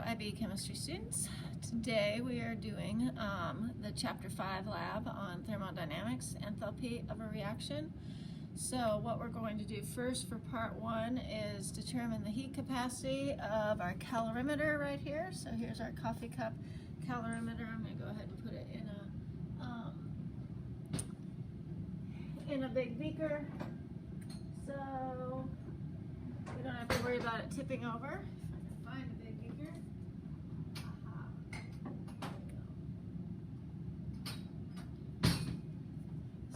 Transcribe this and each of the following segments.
IB chemistry students. Today we are doing the chapter 5 lab on thermodynamics, enthalpy of a reaction. So what we're going to do first for part 1 is determine the heat capacity of our calorimeter right here. So here's our coffee cup calorimeter. I'm going to go ahead and put it in a big beaker, so we don't have to worry about it tipping over. If I can find a big beaker.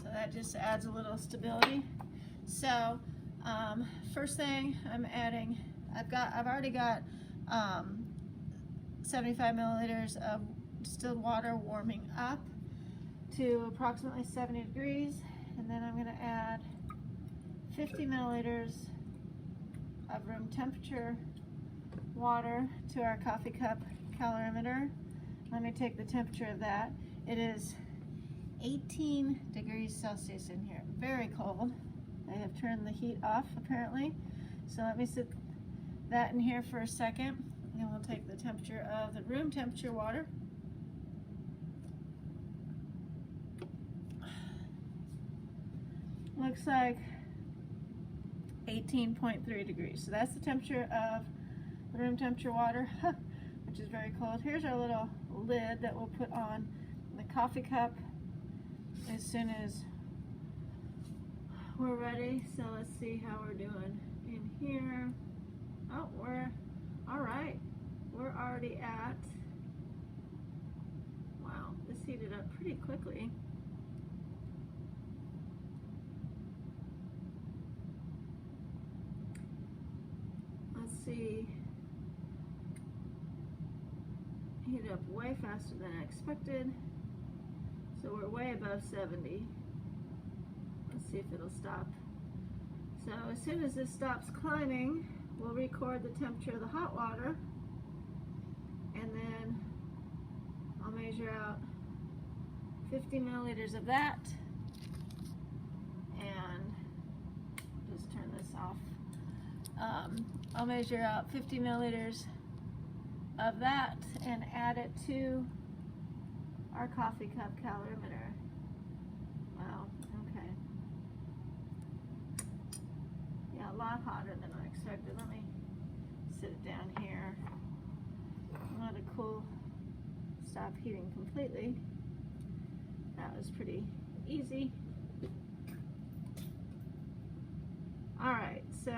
So that just adds a little stability. So first thing I'm adding, I've already got 75 milliliters of distilled water warming up to approximately 70 degrees, and then I'm going to add 50 milliliters of room temperature water to our coffee cup calorimeter. Let me take the temperature of that. It is 18 degrees Celsius in here. Very cold. I have turned the heat off apparently. So let me set that in here for a second, and we'll take the temperature of the room temperature water. Looks like 18.3 degrees. So that's the temperature of the room temperature water, which is very cold. Here's our little lid that we'll put on the coffee cup as soon as we're ready. So let's see how we're doing in here. Oh, we're all right. We're already at, wow, this heated up pretty quickly. Let's see, heated up way faster than I expected. So we're way above 70. Let's see if it'll stop. So as soon as this stops climbing, we'll record the temperature of the hot water, and then I'll measure out 50 milliliters of that, and just turn this off. I'll measure out 50 milliliters of that and add it to our coffee cup calorimeter. Wow, okay. Yeah, a lot hotter than I expected. Let me sit it down here. Let it cool, stop heating completely. That was pretty easy. All right, so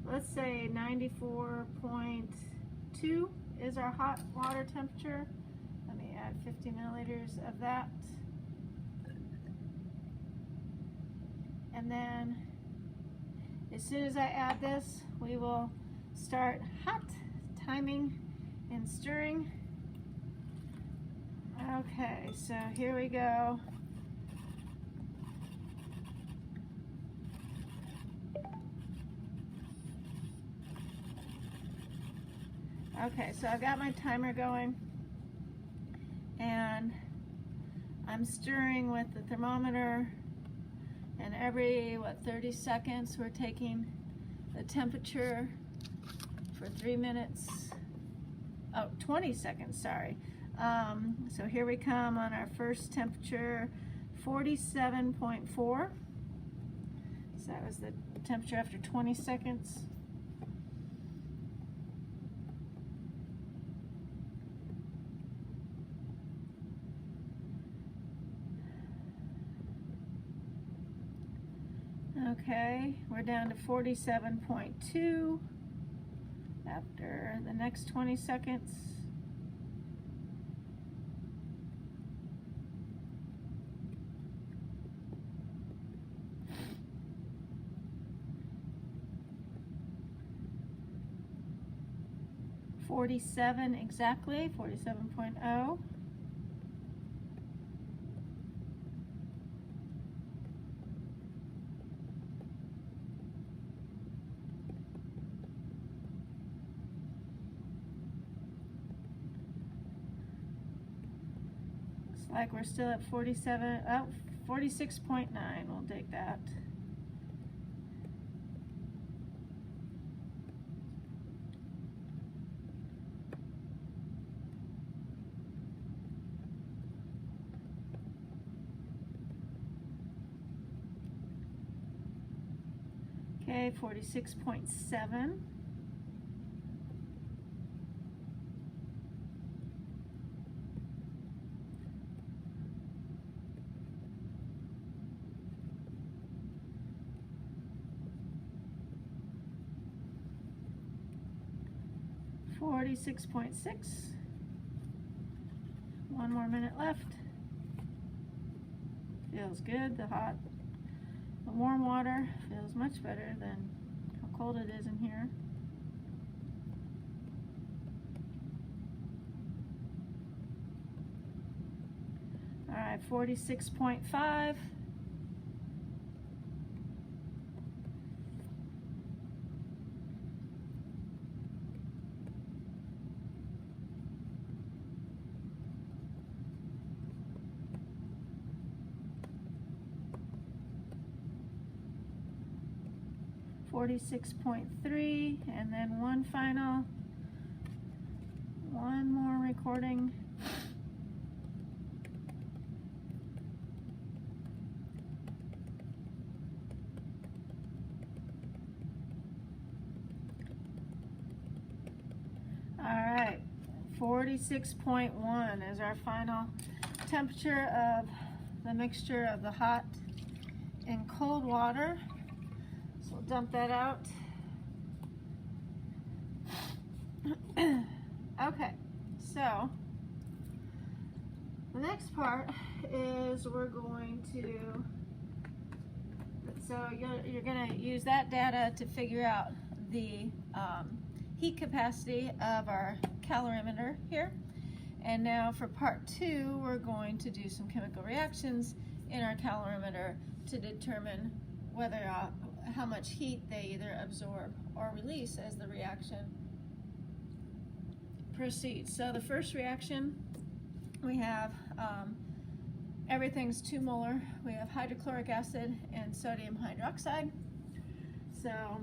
let's say 94.2 is our hot water temperature. Let me add 50 milliliters of that. And then as soon as I add this, we will start hot timing and stirring. Okay, so here we go. Okay, so I've got my timer going, and I'm stirring with the thermometer, and every 30 seconds we're taking the temperature for 3 minutes, 20 seconds, sorry. So here we come on our first temperature, 47.4. So that was the temperature after 20 seconds. Okay, we're down to 47.2 after the next 20 seconds. Exactly, 47.0. Like we're still at 46.9, we'll take that. Okay, 46.7. .6. One more minute left. Feels good. The warm water feels much better than how cold it is in here. All right, 46.5. .3, and then one more recording. All right, 46.1 is our final temperature of the mixture of the hot and cold water. So we'll dump that out. Okay, so the next part is we're going to, so you're going to use that data to figure out the heat capacity of our calorimeter here. And now for part 2, we're going to do some chemical reactions in our calorimeter to determine whether how much heat they either absorb or release as the reaction proceeds. So the first reaction, we have everything's 2 molar. We have hydrochloric acid and sodium hydroxide. So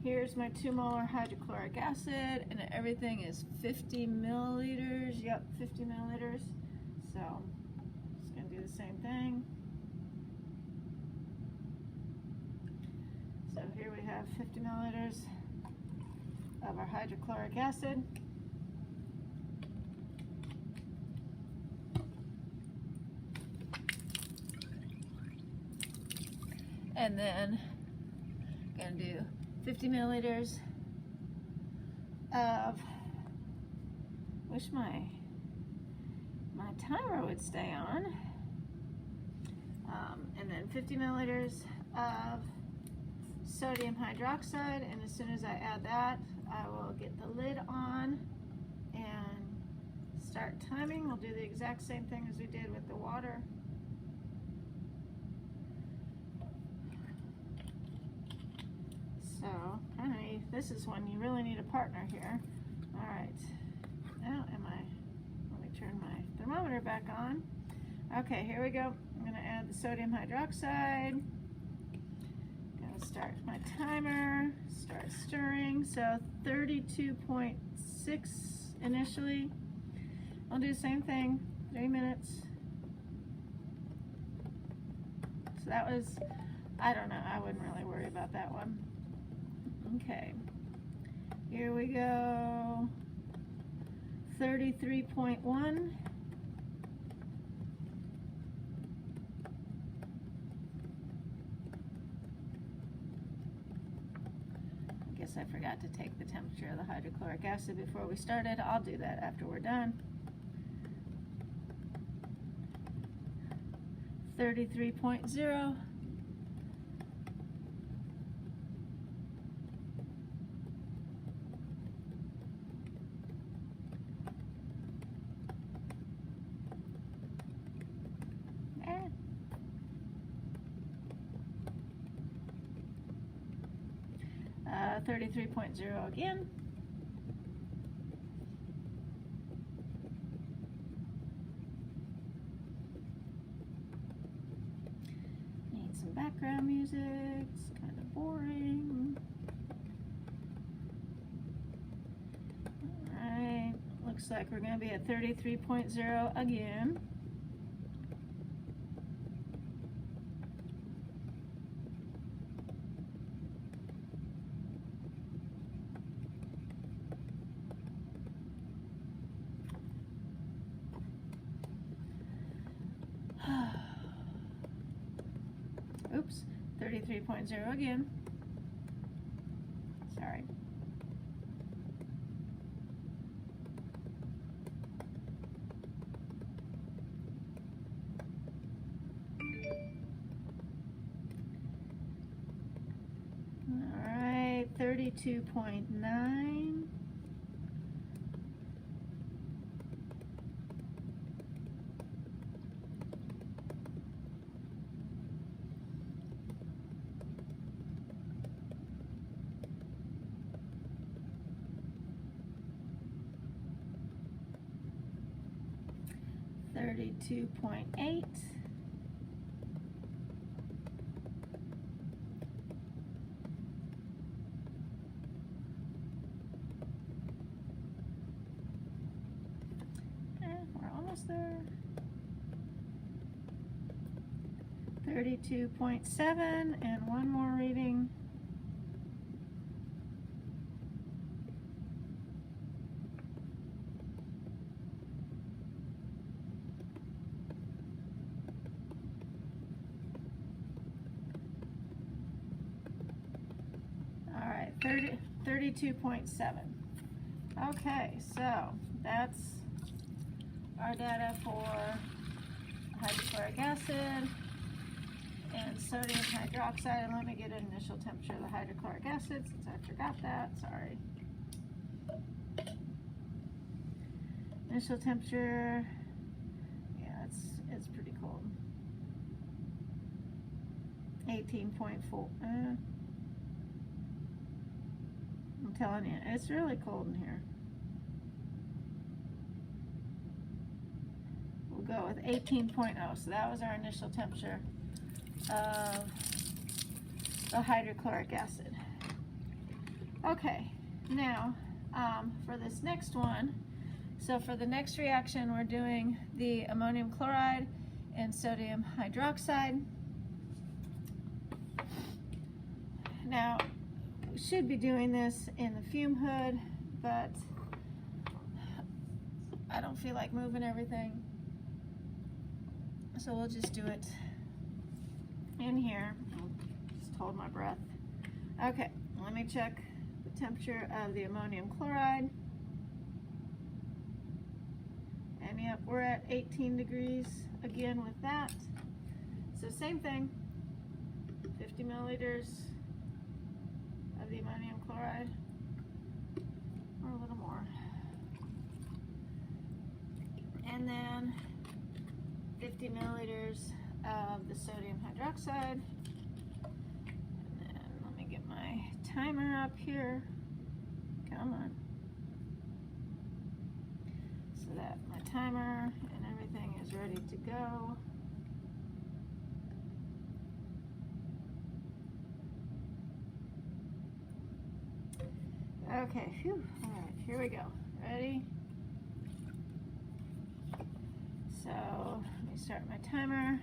here's my 2 molar hydrochloric acid, and everything is 50 milliliters. Yep, 50 milliliters. So just gonna do the same thing. So here we have 50 milliliters of our hydrochloric acid. And then I'm going to do 50 milliliters of, wish my timer would stay on. And then 50 milliliters of sodium hydroxide, and as soon as I add that, I will get the lid on and start timing. We'll do the exact same thing as we did with the water. So, this is when you really need a partner here. All right, now let me turn my thermometer back on. Okay, here we go. I'm gonna add the sodium hydroxide. Gonna start my timer, start stirring. So 32.6 initially. I'll do the same thing, 3 minutes. So that was, I don't know, I wouldn't really worry about that one. Okay, here we go, 33.1. I guess I forgot to take the temperature of the hydrochloric acid before we started. I'll do that after we're done. 33.0. There. 33.0 again. Need some background music. It's kind of boring. Alright, looks like we're going to be at 33.0 again. 3.0 again. Sorry. All right, 32.9. Thirty-two point eight. We're almost there. 32.7 and one more reading. All right, 32.7. Okay, so that's our data for hydrochloric acid and sodium hydroxide. And let me get an initial temperature of the hydrochloric acid since I forgot that, sorry. Initial temperature, yeah, it's pretty cold. 18.4. I'm telling you, it's really cold in here. We'll go with 18.0. So that was our initial temperature of the hydrochloric acid. Okay, now for this next one, so for the next reaction, we're doing the ammonium chloride and sodium hydroxide. Now, we should be doing this in the fume hood, but I don't feel like moving everything. So we'll just do it in here. I'll just hold my breath. Okay, let me check the temperature of the ammonium chloride. And yep, we're at 18 degrees again with that. So same thing, 50 milliliters of the ammonium chloride, or a little more. And then 50 milliliters of the sodium hydroxide. And then let me get my timer up here. Come on. So that my timer and everything is ready to go. Okay, phew. All right, here we go. Ready? So let me start my timer.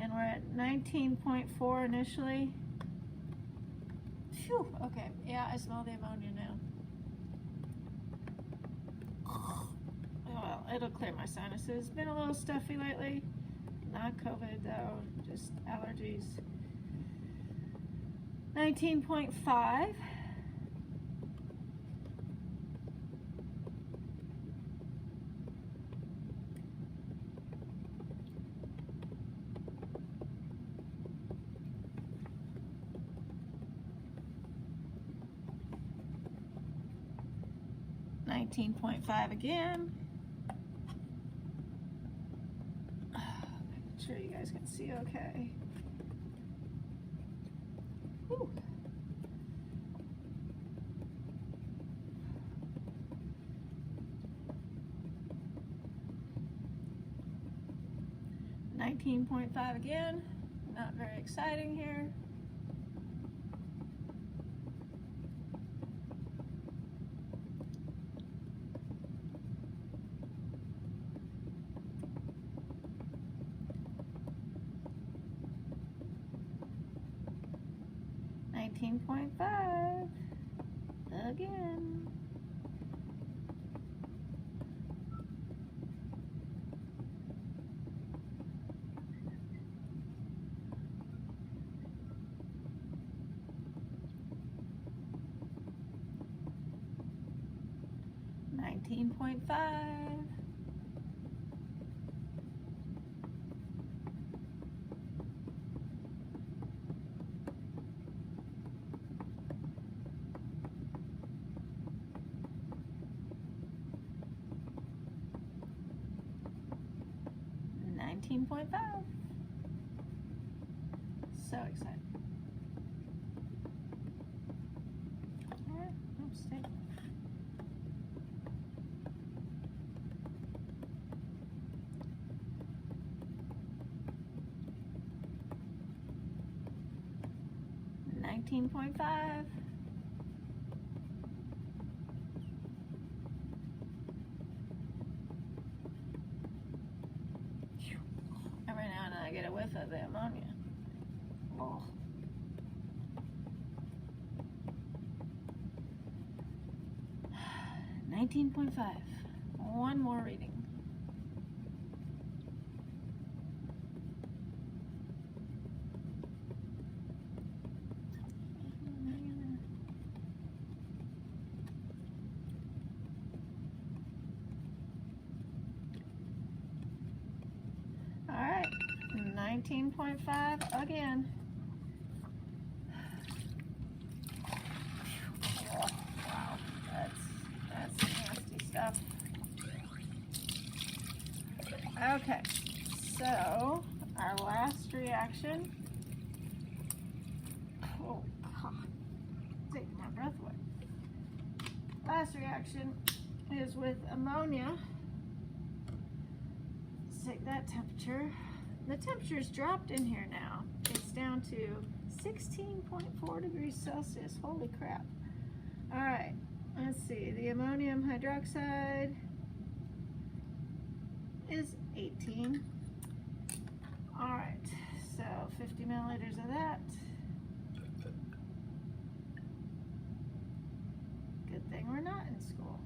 And we're at 19.4 initially. Phew, okay, yeah, I smell the ammonia now. Oh, well, it'll clear my sinuses. Been a little stuffy lately. Not COVID though, just allergies. 19.5. .5 again. Make sure you guys can see okay. Whew. .5 again. Not very exciting here. .5 again. 19.5. So excited. All right, stay. $19.5. Every now and then I get a whiff of the ammonia. Oh. $19.5. One more reading. All right, 19.5 again. Oh, wow, that's nasty stuff. Okay, so our last reaction. Oh God, take my breath away. Last reaction is with ammonia. Let's take that temperature. The temperature's dropped in here now. It's down to 16.4 degrees Celsius. Holy crap. All right, let's see. The ammonium hydroxide is 18. All right, so 50 milliliters of that. Good thing we're not in school.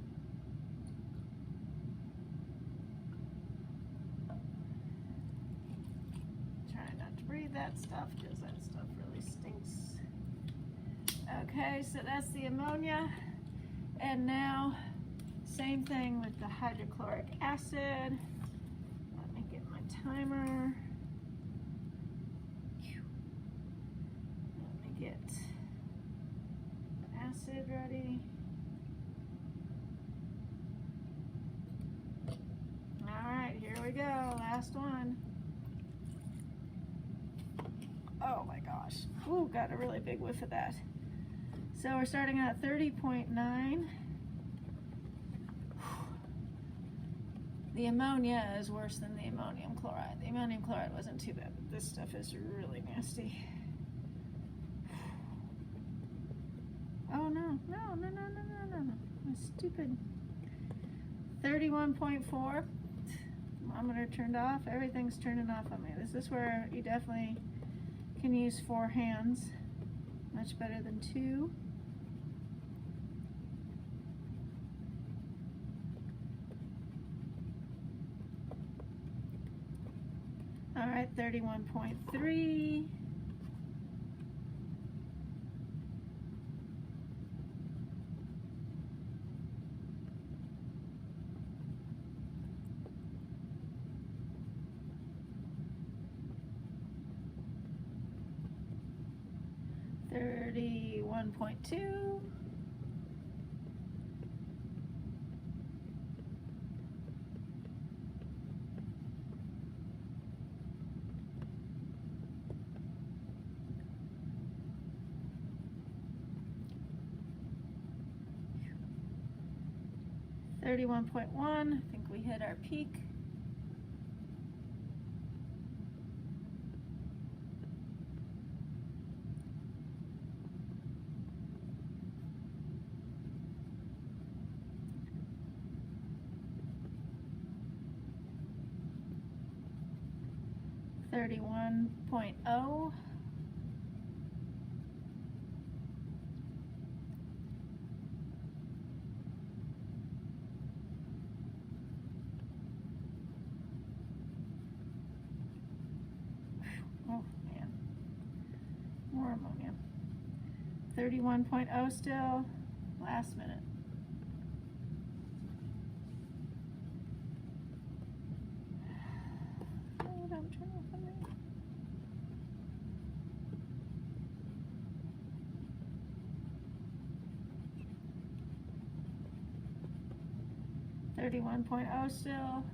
Try not to breathe that stuff because that stuff really stinks. Okay, so that's the ammonia. And now, same thing with the hydrochloric acid. Let me get my timer. Let me get acid ready. All right, here we go, last one. Oh my gosh, ooh, got a really big whiff of that. So we're starting at 30.9. The ammonia is worse than the ammonium chloride. The ammonium chloride wasn't too bad, but this stuff is really nasty. Oh no, no, no, no, no, no, no, no. I'm stupid. 31.4. Thermometer turned off. Everything's turning off on me. This is where you definitely can use 4 hands. Much better than 2. All right, 31.3. $31.2. $31.1. I think we hit our peak. $31.0. Oh man, more ammonia. 31.0 still, last minute. 31.0 still.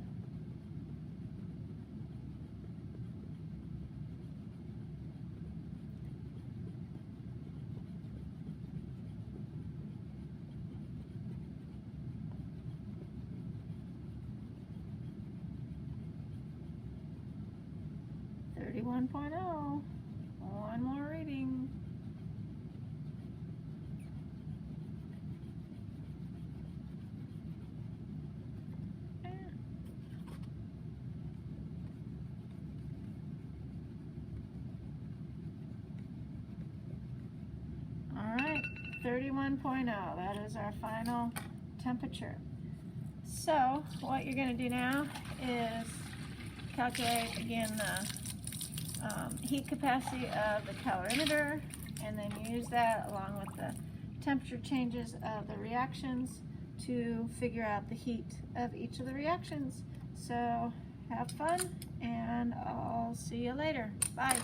One more reading. All right, 31.0. That is our final temperature. So what you're going to do now is calculate again the heat capacity of the calorimeter, and then use that along with the temperature changes of the reactions to figure out the heat of each of the reactions. So have fun, and I'll see you later. Bye.